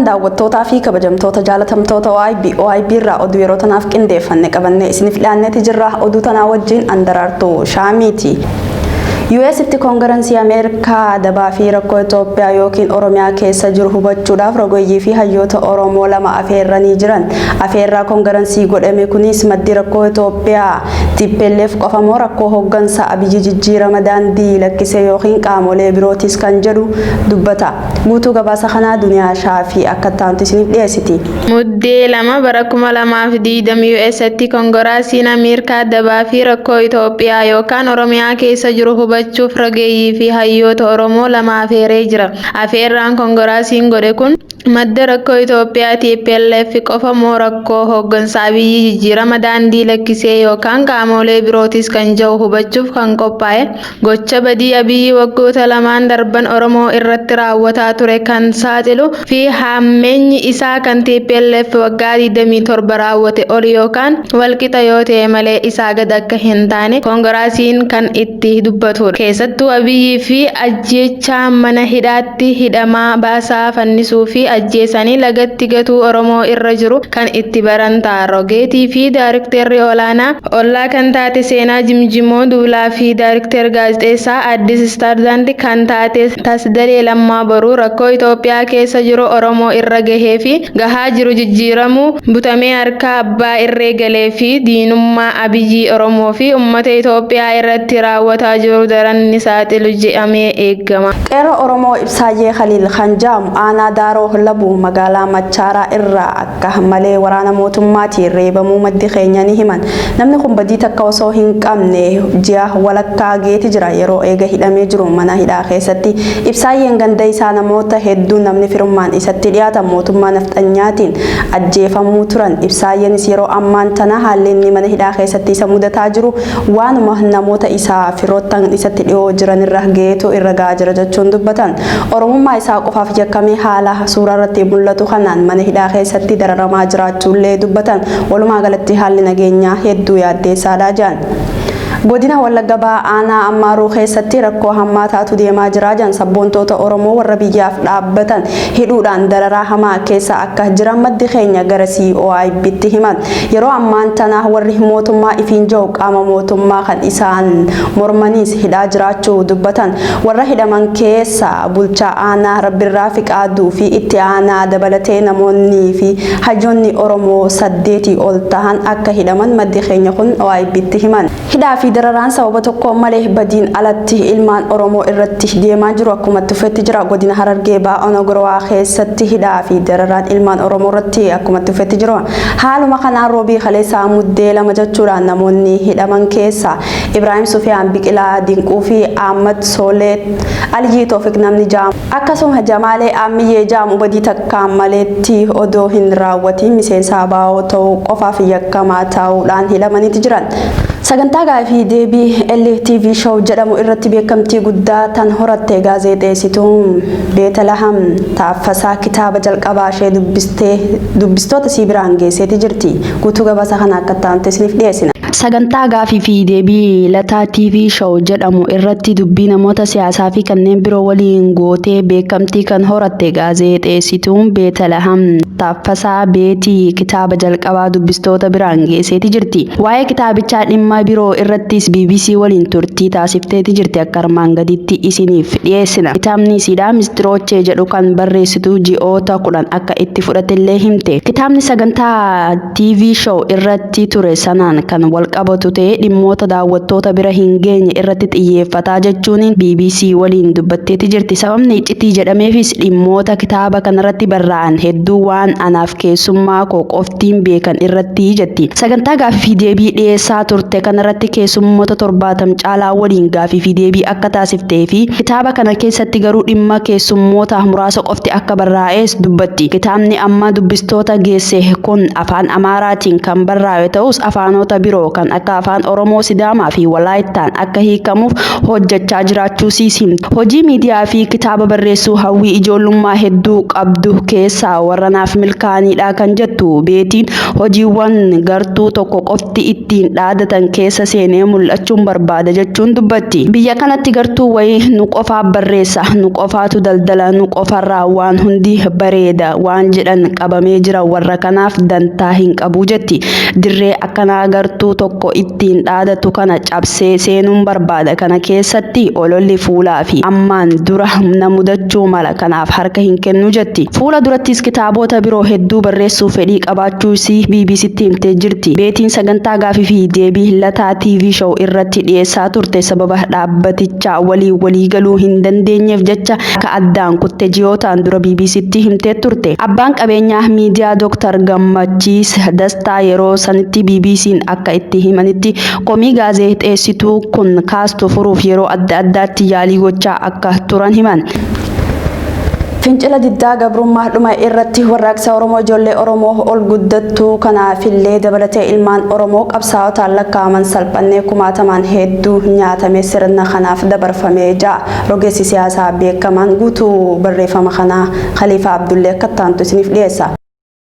daawwattootaa fi kabajamtoota jaalatamtoota OIB irraa oduu yeroo tanaaf qindeeffanne qabannee isiniif dhiyaanneeti jirra. Oduu tanaa wajjin Andaraartuu Shaamiiti. US itti koongirensii Ameerikaa dabaa fi rakkoo Itoophiyaa yookiin Oromiyaa keessa jiru hubachuudhaaf rogoyyii fi hayyoota Oromoo lama afeerranii jiran. Afeerraa koongirensii godhame kunis maddi rakkoo Itoophiyaa TPLF qofa moo rakkoo hooggansa Abiyyi jijjiirama daandii lakkisee yookiin qaamolee birootis kan jedhu dubbata. Guutuu gabaasa kanaa Duniyaa Shaafii akka taantu isiniif dhiyeessiti. Muddee 2 bara 2020 US itti koongiresiin Ameerikaa dabaa fi rakkoo Itoophiyaa yookaan Oromiyaa keessa jiru hubachuuf rogeeyyii fi hayyoota Oromoo lama afeeree jira. Afeerraan koongiresiin godhe kun madda rakkoo Itoophiyaa TPLF qofa moo rakkoo hooggansa Abiyyi jijjiirama daandii lakkisee yookaan qaamolee birootis kan jiru hubachuuf kan qophaa'e. Gocha badii Abiyyi waggoota lamaan darban Oromoo irratti raawwataa ture kan saaxilu fi hammeenyi isaa kan TPLF waggaa 27 raawwate ol yookaan walqixa yoo ta'e malee isaa gad akka hin taane koongiresiin kan itti dubbatu. Keessattuu Abiyyi fi ajjeechaa mana hidhaatti hidhamaa baasaa fannisuu fi ajjeesanii lagatti gatuu Oromoo irra jiru kan itti baran ta'a. Rogeetii fi Daayiriktarri olaanaa ollaa kan taate Seenaa Jimjimoo Duulaa fi Daayiriktar gaazexeessaa Addis Istaandaard kan taate Tasdalee Lammaa Boruu rakkoo Itoophiyaa keessa jiru Oromoo irra gahee fi gahaa jiru jijjiiramuu butamee harka abbaa irree galee fi diinummaa Abiyyi Oromoo fi uummata Itoophiyaa irratti raawwataa jiru daran ni saaxilu jedhamee eegama. Qeerroo Oromoo Ibsaayyee Khaliil kan jedhamu aanaa Daaroo Labu magaalaa Machaaraa irraa akka malee waraana mootummaatiin reebamuu maddi keenya ni himan. Namni kun badii takka osoo hin qabne ji'a walakkaa geeti jira yeroo eega hidhamee jiru mana hidhaa keessatti. Ibsaayyeen ganda isaa namoota hedduu namni firummaan isatti dhiyaatan mootummaa nafxanyaatiin ajjeefamuu turan. Ibsaayyeenis yeroo ammaan tana haalli inni mana hidhaa keessatti isa mudataa jiru waanuma namoota isaa firoottan isatti dhiyoo jiran irra geetu irra gahaa jira jechuun dubbatan. Oromummaa isaa qofaaf yakkamee haala suuraa irratti mul'atu kanaan mana hidhaa keessatti dararamaa jiraachuullee dubbatan. Walumaa galatti haalli nageenyaa hedduu yaaddeessaadha jedhan. Godina Wallagga aanaa Ammaaruu keessatti rakkoo hammaataatu deemaa jira jedhan sabboontoota Oromoo warra biyyaaf dhaabbatan hidhuudhaan dararaa hamaa keessa akka jiran maddi keenya gara OIB'tti himan. Yeroo ammaan tana warri mootummaa ifiin jiru qaama mootummaa kan isaan mormaniis hidhaa jiraachuu dubbatan. Warra hidhaman keessa bulchaa aanaa Rabbirraa Fiqaaduu fi itti aanaa dabalatee namoonni fi hayyoonni Oromoo 8 ol tahan akka hidhaman maddi keenya kun OIB'tti himan. Hidhaa fi dararaan sababa tokko malee badiin alatti ilmaan Oromoo irratti deemaa jiru akkuma tufetti jira. Godina Harargee Baa'ona Gorowaa keessatti hidhaa fi dararaan ilmaan Oromoo irratti akkuma tufetti jiru. Haaluma kanaan roobii kaleessaa muddee 2 jechuudhaan namoonni hidhaman keessa Ibrahim Sufiyaan Biqilaa Dinquu fi Ahmad Solet Alijii Toofiq namni jaamu akkasuma Jamaalee Ammiyyee jaamu badii takkaan maleetti odoo hin raawwatiin miseensa baa'oo ta'uu qofaaf yakkamaa ta'uudhaan hidhamaniiti jiran. Sagantaa gaafii deebii LTV show jedhamu irratti beekamtii guddaa tan horatte gaazexeessituun Beetalaham Taaffasaa kitaaba jalqabaa ishee dubbistoota sii biraan geesseeti jirti. Guutuu gabaasa kana akka taante isiniif dhiyeessina. Sagantaa gaafii fi deebii Lataa TV show jedhamu irratti dubbii namoota siyaasaa fi kanneen biroo waliin gootee beekamtii kan horatte gaazexeessituun Beetalaham Taaffasaa Beetii kitaaba jalqabaa dubbistoota biraan geesseeti jirti. Waa'ee kitaabichaa dhimma biroo irrattis BBC waliin turtii taasifteeti jirti akka armaan gaditti isiniif dhiyeessina. Kitaabni Siidaa Mistiroochee jedhu kan barreessitu ji'oota 10 akka itti fudhatillee himte. Kitaabni sagantaa TV show irratti ture sanaan kan wal qabatu ta'ee dhimmoota daawwattoota bira hin geenye irratti xiyyeeffataa jechuun BBC waliin dubbatteeti jirti. Sababni iccitii jedhameefis dhimmoota kitaaba kanarratti barraa'an hedduu waan anaaf keessummaa koo qoftiin beekan irratti jetti. Sagantaa gaafii deebii dhiyeessaa turte kanarratti keessummoota 70 caalaa waliin gaafii fi deebii akka taasiftee fi kitaaba kana keessatti garuu dhimma keessummoota muraasa qofti akka barraa'es dubbatti. Kitaabni amma dubbistoota geesse kun afaan Amaaraatiin kan barraa'e ta'us afaanota biroo kan akka afaan Oromoo, Sidaamaa fi Walaayittaan akka hiikamuuf hojjechaa jiraachuusiis himtu. Hojii miidiyaa fi kitaaba barreessuu hawwii ijoollummaa hedduu qabdu keessaa warra naaf milkaa'aniidha kan jettu Beetiin hojiiwwan gartuu tokko qofti ittiin dhaadatan keessa seenee mul'achuun barbaada jechuun dubbatti. Biyya kanatti gartuu wayii nu qofaa barreessa, nu qofaatu daldala, nu qofarraa waan hundi bareeda waan jedhan qabamee jira. Warra kanaaf dantaa hin qabu jetti. Dirree akkanaa gartuu tokko ittiin dhaadatu kana cabsee seenuun barbaada. Kana keessatti ololli fuulaa fi ammaan dura na mudachuu mala. Kanaaf harka hin kennu jetti. Fuula durattis kitaabota biroo hedduu barreessuu fedhii qabaachuusi BBCtti himtee jirti. Beetiin sagantaa gaafii fi deebii Lataa TV show irratti dhiyeessaa turte sababa dhaabbatichaa walii galuu hin dandeenyeef jecha akka addaan kutte ji'ootaan dura BBCtti himtee turte. Abbaan qabeenyaa miidiyaa Dr. Gammachiis Dastaa yeroo sanitti BBC'n akka itti himanitti komii gaazexeessituu kun kaastu furuuf yeroo adda addaatti yaalii gochaa akka turan himan. Fincila diddaa gabrummaa dhuma irratti warraaqsa Oromoo ijoollee Oromoo ol guddattuu kanaafillee dabalatee ilmaan Oromoo qabsaa'otaan lakkaa'aman salphannee kumaatamaan hedduu nyaatamee sirna kanaaf dabarfamee jira. Rogeessi siyaasaa beekamaan guutuu barreeffama kanaa Khaliifaa Abdullee akka taantu isiniif dhiyeessa.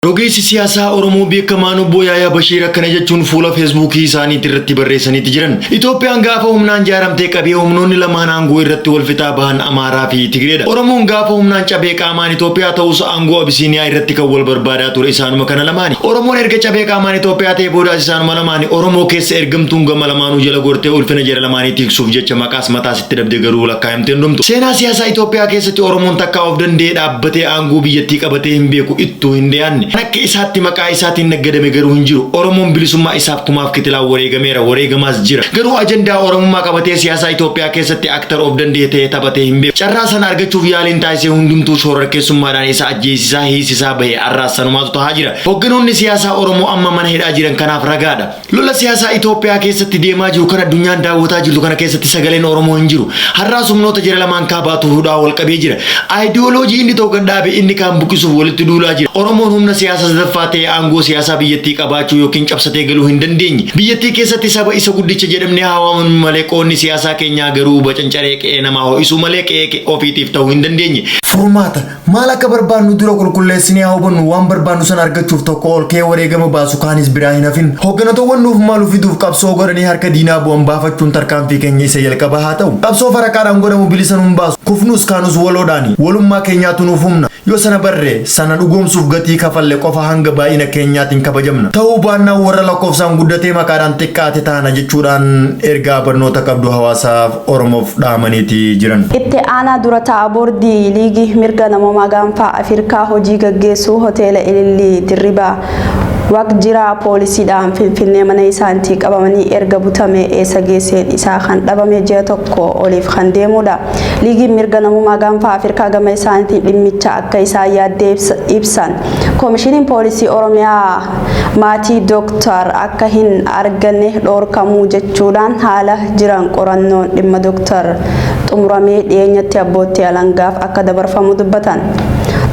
Rogeessi siyaasaa Oromoo beekamaan obbo Yaayaa Bashiir akkana jechuun fuula feesbuukii isaaniitti irratti barreessaniiti jiran. Itoophiyaan gaafa humnaan jaaramtee qabee humnoonni lamaan aangoo irratti wal fixaa bahan Amaaraa fi Tigreedha. Oromoon gaafa humnaan cabee qaamaan Itoophiyaa ta'us aangoo Abisiiniyaa irratti kan wal barbaadaa ture isaanuma kana lamaani. Oromoon erga cabee qaamaan Itoophiyaa ta'ee boodaas isaanuma lamaani. Oromoo keessa ergamtuun gama lamaanuu jala gortee ulfina jara lamaanii tiksuuf jecha maqaas mataasitti dhabde garuu lakkaa'amtee hin dhumtu. Seenaa siyaasaa Itoophiyaa keessatti Oromoon takka of danda'ee dhaabbatee aangoo biyyattii qabatee hin beeku ittuu hin dhiyaanne. Akka isaatti maqaa isaatiin naggadame garuu hin jiru. Oromoon bilisummaa isaaf kumaaf kitilaan wareegameera, wareegamaas jira. Garuu ajandaa Oromummaa qabatee siyaasaa Itoophiyaa keessatti aktar of danda'ee ta'ee taphatee hin beeku. Carraa sana argachuuf yaaliin taasisee hundumtuu shororkeessummaadhaan isa ajjeesisaa hiisisaa bahee arraas sanumaatu tahaa jira. Hogganoonni siyaasaa Oromoo amma mana hidhaa jiran kanaaf ragaadha. Lola siyaasaa Itoophiyaa keessatti deemaa jiru kana addunyaan daawwataa jirtu kana keessatti sagaleen Oromoo hin jiru. Har'aas humnoota jara lamaan kaabaatu hudhaa wal qabee jira. Aayidiyooloojii inni tokko dhaabe inni kaan buqqisuuf walitti duulaa jira. Oromoon humna siyaasaa sadaffaa ta'ee aangoo siyaasaa biyyattii qabaachuu yookiin cabsatee galuu hin dandeenye. Biyyattii keessatti saba isa guddicha jedhamnee hawaamamu malee qoonni siyaasaa keenyaa garuu bacancaree qe'ee namaa ho'isuu malee qe'ee ofiitiif ta'uu hin dandeenye. Furmaata maal akka barbaannu dura qulqulleessinee haa hubannu. Waan barbaannu sana argachuuf tokko ol kee wareegama baasu kaanis biraa hin hafin. Hoogganootawwan nuuf maalu fiduuf qabsoo godhanii harka diinaa bu'an baafachuun tarkaanfii keenya isa jalqaba haa ta'u. Qabsoo faraqaadhaan godhamu bilisa nuun baasu. Kufnus kaanus waloodhaani. Walummaa keenyaatu nuuf humna. Yoo sana barree sana dhugoomsuuf gatii kafalle qofa hanga baay'ina keenyaatiin kabajamna. Ta'uu baannaan warra lakkoofsaan guddatee maqaadhaan xiqqaate taana jechuudhaan ergaa barnoota qabdu hawaasaaf Oromoof dhaamaniiti jiran. Itti aanaa dura ta'a boordii liigii mirga namoomaa gaanfaa Afrikaa hojii gaggeessuu hoteela Ilillii Dirribaa Waqjiraa poolisiidhaan Finfinnee mana isaaniitti qabamanii erga butamee eessa geesseen isaa kan dhabame ji'a tokko oliif kan deemudha. Liigiin mirga namummaa gaanfaa Afrikaa gama isaaniitiin dhimmicha akka isaan yaaddee ibsan. Koomishiniin poolisii Oromiyaa maatii Dooktar akka hin arganne dhoorkamuu jechuudhaan haala jiran qorannoon dhimma Dooktar xumuramee dhiyeenyatti abbootii alangaaf akka dabarfamu dubbatan.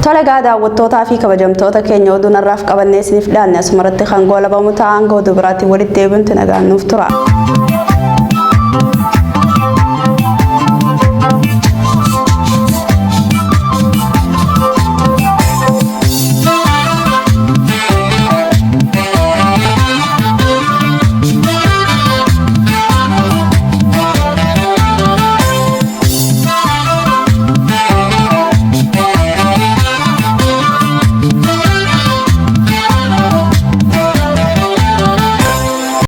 Tole gaa daawwattootaa fi kabajamtoota keenya oduu narraaf qabannee isiniif dhiyaanne asumarratti kan goolabamu ta'an godhu biraatti walitti deebinutti nagaan nuuf tura.